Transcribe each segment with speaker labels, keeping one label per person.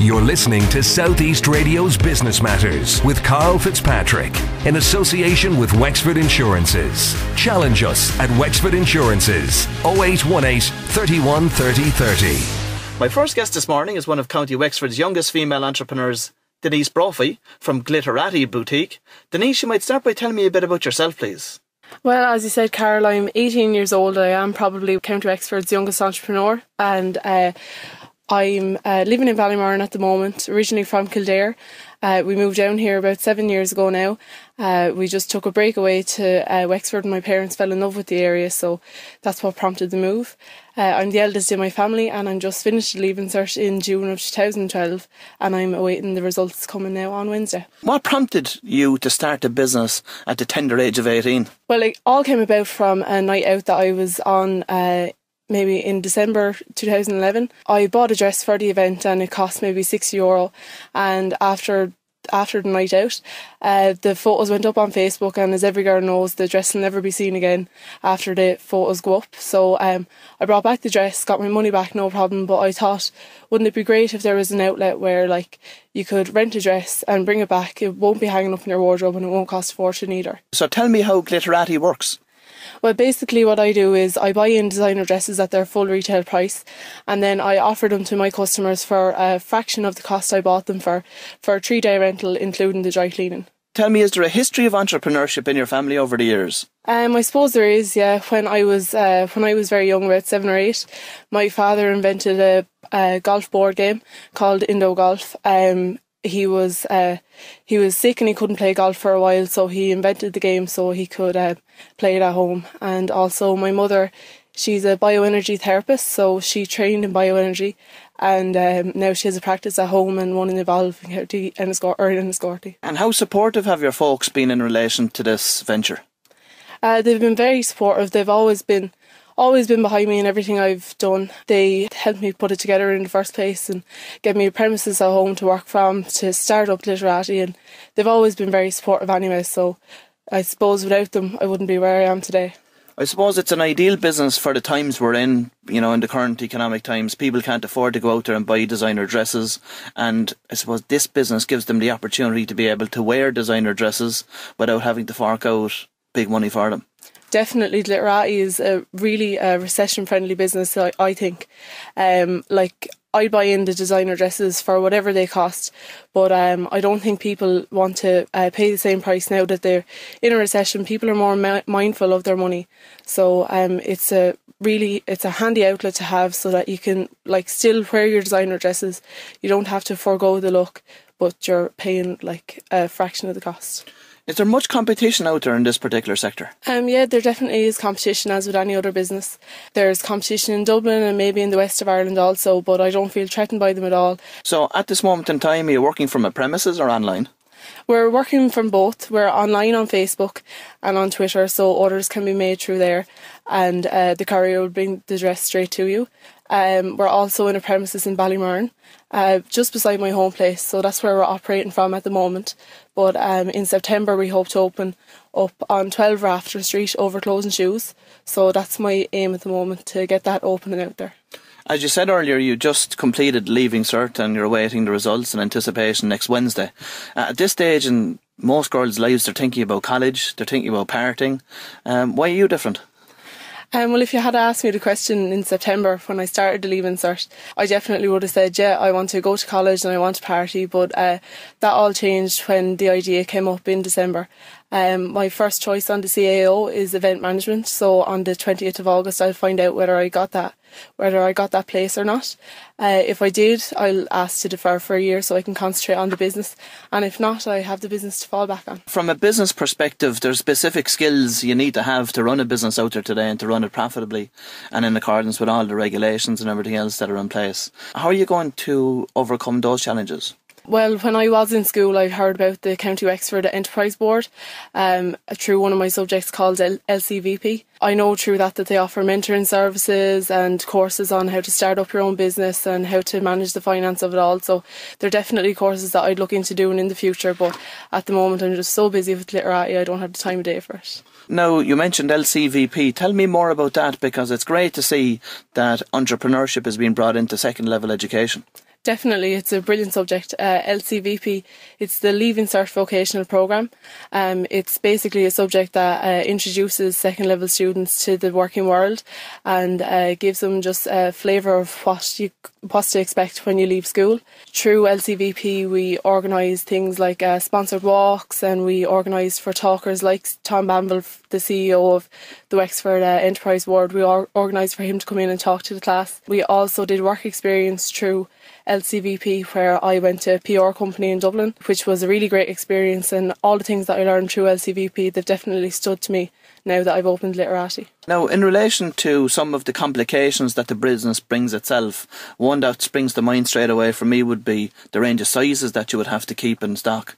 Speaker 1: You're listening to Southeast Radio's Business Matters with Karl Fitzpatrick in association with Wexford Insurances. Challenge us at Wexford Insurances 0818 31 30 30.
Speaker 2: My first guest this morning is one of County Wexford's youngest female entrepreneurs, Denise Brophy from Glitterati Boutique. Denise, you might start by telling me a bit about yourself, please.
Speaker 3: Well, as you said, Karl, I'm 18 years old. I am probably County Wexford's youngest entrepreneur, and I'm living in Ballymurran at the moment, originally from Kildare. We moved down here about 7 years ago now. We just took a breakaway to Wexford and my parents fell in love with the area, so that's what prompted the move. I'm the eldest in my family and I'm just finished the Leaving Cert in June of 2012 and I'm awaiting the results coming now on Wednesday.
Speaker 2: What prompted you to start a business at the tender age of 18?
Speaker 3: Well, it all came about from a night out that I was on maybe in December 2011. I bought a dress for the event and it cost maybe €60, and after the night out, the photos went up on Facebook, and as every girl knows, the dress will never be seen again after the photos go up. So I brought back the dress, got my money back, no problem, but I thought, wouldn't it be great if there was an outlet where you could rent a dress and bring it back? It won't be hanging up in your wardrobe and it won't cost a fortune either. So tell me how Glitterati works. Well, basically what I do is I buy in designer dresses at their full retail price, and then I offer them to my customers for a fraction of the cost I bought them for a 3-day rental, including the dry cleaning. Tell me, is there a history of entrepreneurship in your family over the years? I suppose there is, yeah. When I was very young, about 7 or 8, my father invented a golf board game called Indo Golf. He was sick and he couldn't play golf for a while, so he invented the game so he could play it at home. And also my mother, she's a bioenergy therapist, so she trained in bioenergy, and now she has a practice at home and one in Evolve in Enniscorthy. And how supportive have your folks been in relation to this venture? They've been very supportive. They've always been behind me in everything I've done. They helped me put it together in the first place and gave me premises at home to work from, to start up Glitterati, and they've always been very supportive anyway, so I suppose without them I wouldn't be where I am today. I suppose it's an ideal business for the times we're in, in the current economic times. People can't afford to go out there and buy designer dresses, and I suppose this business gives them the opportunity to be able to wear designer dresses without having to fork out big money for them. Definitely, Glitterati is a really recession-friendly business, I think. I buy in the designer dresses for whatever they cost, but I don't think people want to pay the same price now that they're in a recession. People are more mindful of their money, so it's a handy outlet to have so that you can still wear your designer dresses. You don't have to forego the look, but you're paying a fraction of the cost. Is there much competition out there in this particular sector? Yeah, there definitely is competition, as with any other business. There's competition in Dublin and maybe in the west of Ireland also, but I don't feel threatened by them at all. So at this moment in time, are you working from a premises or online? We're working from both. We're online on Facebook and on Twitter, so orders can be made through there, and the courier will bring the dress straight to you. We're also in a premises in Ballymurran, just beside my home place, so that's where we're operating from at the moment. But in September we hope to open up on 12 Rafter Street over Clothes and Shoes, so that's my aim at the moment, to get that open and out there. As you said earlier, you just completed Leaving Cert and you're awaiting the results in anticipation next Wednesday. At this stage in most girls' lives, they're thinking about college, they're thinking about partying. Why are you different? Well, if you had asked me the question in September when I started the Leaving Cert, I definitely would have said, yeah, I want to go to college and I want to party, but that all changed when the idea came up in December. My first choice on the CAO is event management, so on the 20th of August I'll find out whether I got that place or not. If I did, I'll ask to defer for a year so I can concentrate on the business, and if not, I have the business to fall back on. From a business perspective, there's specific skills you need to have to run a business out there today and to run it profitably and in accordance with all the regulations and everything else that are in place. How are you going to overcome those challenges? Well, when I was in school, I heard about the County Wexford Enterprise Board through one of my subjects called LCVP. I know through that they offer mentoring services and courses on how to start up your own business and how to manage the finance of it all. So they're definitely courses that I'd look into doing in the future, but at the moment I'm just so busy with Glitterati I don't have the time of day for it. Now, you mentioned LCVP. Tell me more about that, because it's great to see that entrepreneurship is being brought into second level education. Definitely, it's a brilliant subject. LCVP, it's the Leaving Cert Vocational Programme. It's basically a subject that introduces second level students to the working world and gives them just a flavour of what to expect when you leave school. Through LCVP, we organise things like sponsored walks, and we organise for talkers like Tom Banville, the CEO of the Wexford Enterprise Ward. We organised for him to come in and talk to the class. We also did work experience through LCVP, where I went to a PR company in Dublin, which was a really great experience, and all the things that I learned through LCVP, they've definitely stood to me now that I've opened Glitterati.
Speaker 2: Now, in relation to some of the complications that the business brings itself, one that springs to mind straight away for me would be the range of sizes that you would have to keep in stock.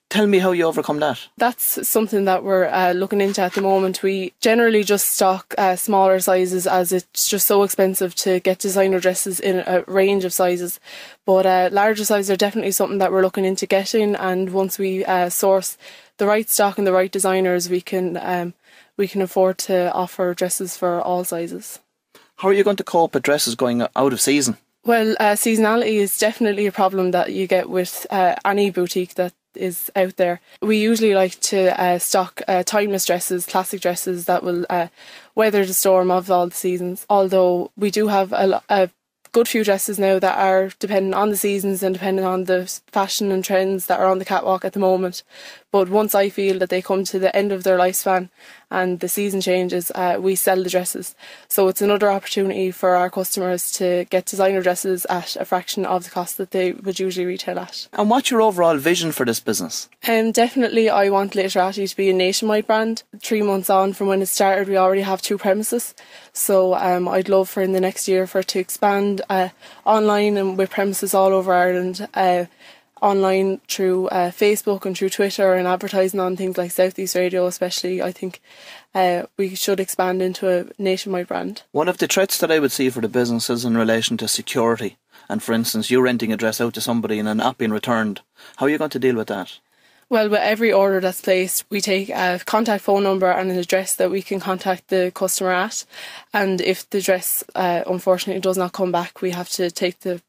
Speaker 2: Tell me how you overcome that.
Speaker 3: That's something that we're looking into at the moment. We generally just stock smaller sizes, as it's just so expensive to get designer dresses in a range of sizes. But larger sizes are definitely something that we're looking into getting, and once we source the right stock and the right designers, we can afford to offer dresses for all sizes.
Speaker 2: How are you going to cope with dresses going out of season?
Speaker 3: Well, seasonality is definitely a problem that you get with any boutique that is out there. We usually like to stock timeless dresses, classic dresses that will weather the storm of all the seasons. Although we do have a good few dresses now that are dependent on the seasons and dependent on the fashion and trends that are on the catwalk at the moment. But once I feel that they come to the end of their lifespan and the season changes, we sell the dresses. So it's another opportunity for our customers to get designer dresses at a fraction of the cost that they would usually retail at.
Speaker 2: And what's your overall vision for this business?
Speaker 3: Definitely, I want Glitterati to be a nationwide brand. 3 months on from when it started, we already have 2 premises. So I'd love for in the next year for it to expand online and with premises all over Ireland. Online through Facebook and through Twitter and advertising on things like South East Radio especially. I think we should expand into a nationwide brand. One of the threats that I would see for the business is in relation to security. And for instance, you renting a dress out to somebody and it not being returned. How are you going to deal with that? Well, with every order that's placed, we take a contact phone number and an address that we can contact the customer at. And if the dress unfortunately does not come back, we have to take the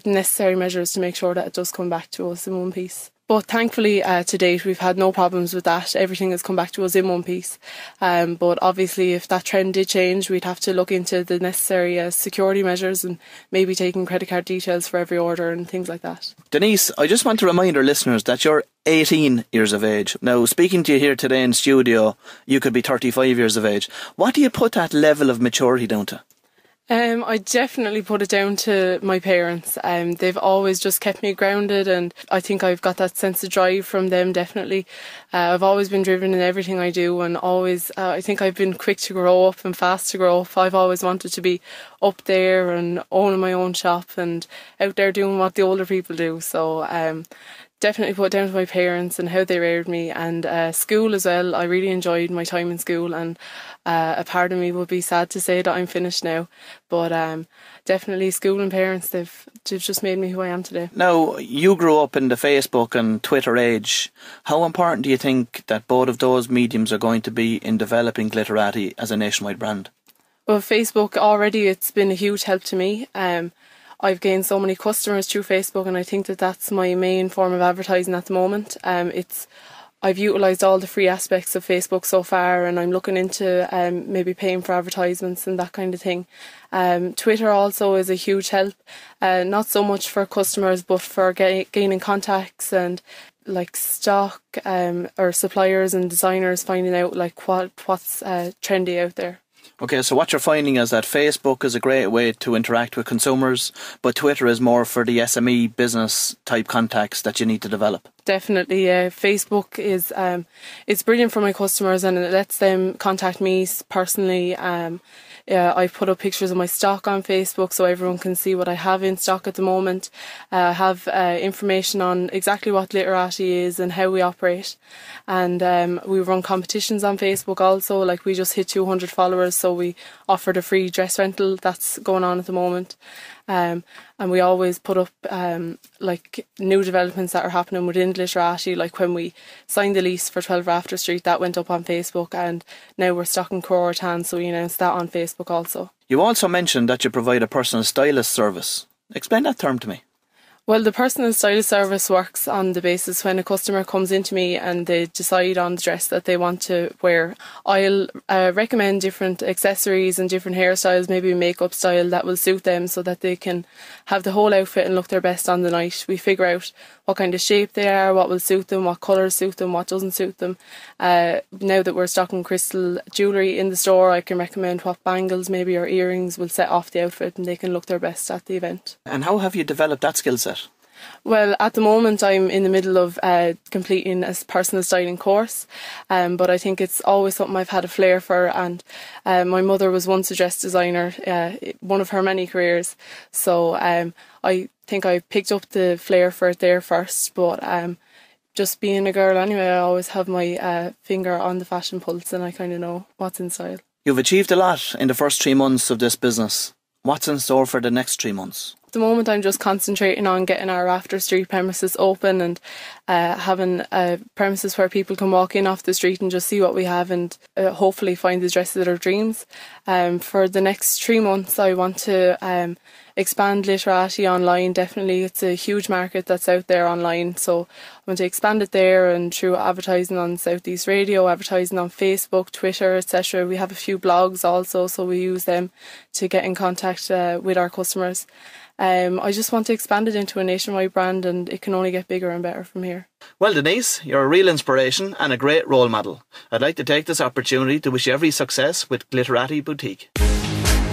Speaker 3: necessary measures to make sure that it does come back to us in one piece. But thankfully, to date, we've had no problems with that. Everything has come back to us in one piece. But obviously, if that trend did change, we'd have to look into the necessary security measures and maybe taking credit card details for every order and things like that. Denise, I just want to remind our listeners that you're 18 years of age. Now, speaking to you here today in studio, you could be 35 years of age. What do you put that level of maturity down to? I definitely put it down to my parents. They've always just kept me grounded, and I think I've got that sense of drive from them, definitely. I've always been driven in everything I do, and always, I think I've been quick to grow up and fast to grow up. I've always wanted to be up there and owning my own shop and out there doing what the older people do. So definitely put it down to my parents and how they reared me, and school as well. I really enjoyed my time in school, and a part of me would be sad to say that I'm finished now, but definitely school and parents, they've just made me who I am today. Now, you grew up in the Facebook and Twitter age. How important do you think that both of those mediums are going to be in developing Glitterati as a nationwide brand? Well, Facebook already, it's been a huge help to me. I've gained so many customers through Facebook, and I think that that's my main form of advertising at the moment. I've utilised all the free aspects of Facebook so far, and I'm looking into maybe paying for advertisements and that kind of thing. Twitter also is a huge help, not so much for customers but for gaining contacts and like stock or suppliers and designers, finding out like what's trendy out there. Okay, so what you're finding is that Facebook is a great way to interact with consumers, but Twitter is more for the SME business type contacts that you need to develop. Definitely, yeah. Facebook is it's brilliant for my customers, and it lets them contact me personally. I put up pictures of my stock on Facebook so everyone can see what I have in stock at the moment. I have information on exactly what Glitterati is and how we operate. And we run competitions on Facebook also. Like, we just hit 200 followers, so we offered a free dress rental that's going on at the moment. And we always put up like new developments that are happening within Glitterati. Like when we signed the lease for 12 Rafter Street, that went up on Facebook, and now we're stocking Croatan, so we announced that on Facebook also. You also mentioned that you provide a personal stylist service.
Speaker 2: Explain that term to me.
Speaker 3: Well, the personal stylist service works on the basis when a customer comes into me and they decide on the dress that they want to wear. I'll recommend different accessories and different hairstyles, maybe a makeup style that will suit them so that they can have the whole outfit and look their best on the night. We figure out what kind of shape they are, what will suit them, what colours suit them, what doesn't suit them. Now that we're stocking crystal jewellery in the store, I can recommend what bangles maybe or earrings will set off the outfit and they can look their best at the event.
Speaker 2: And how have you developed that skill set?
Speaker 3: Well, at the moment I'm in the middle of completing a personal styling course, but I think it's always something I've had a flair for, and my mother was once a dress designer, one of her many careers, so I think I picked up the flair for it there first, but just being a girl anyway, I always have my finger on the fashion pulse and I kind of know what's in style.
Speaker 2: You've achieved a lot in the first 3 months of this business. What's in store for the next 3 months?
Speaker 3: At the moment I'm just concentrating on getting our After Street premises open and having premises where people can walk in off the street and just see what we have and hopefully find the dresses of their dreams. For the next 3 months I want to expand Glitterati online. Definitely it's a huge market that's out there online, so I want to expand it there and through advertising on Southeast Radio, advertising on Facebook, Twitter, etc. We have a few blogs also, so we use them to get in contact with our customers. I just want to expand it into a nationwide brand and it can only get bigger and better from here.
Speaker 2: Well, Denise, you're a real inspiration and a great role model. I'd like to take this opportunity to wish you every success with Glitterati Boutique.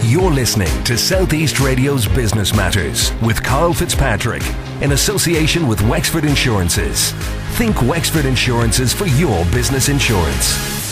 Speaker 1: You're listening to Southeast Radio's Business Matters with Karl Fitzpatrick in association with Wexford Insurances. Think Wexford Insurances for your business insurance.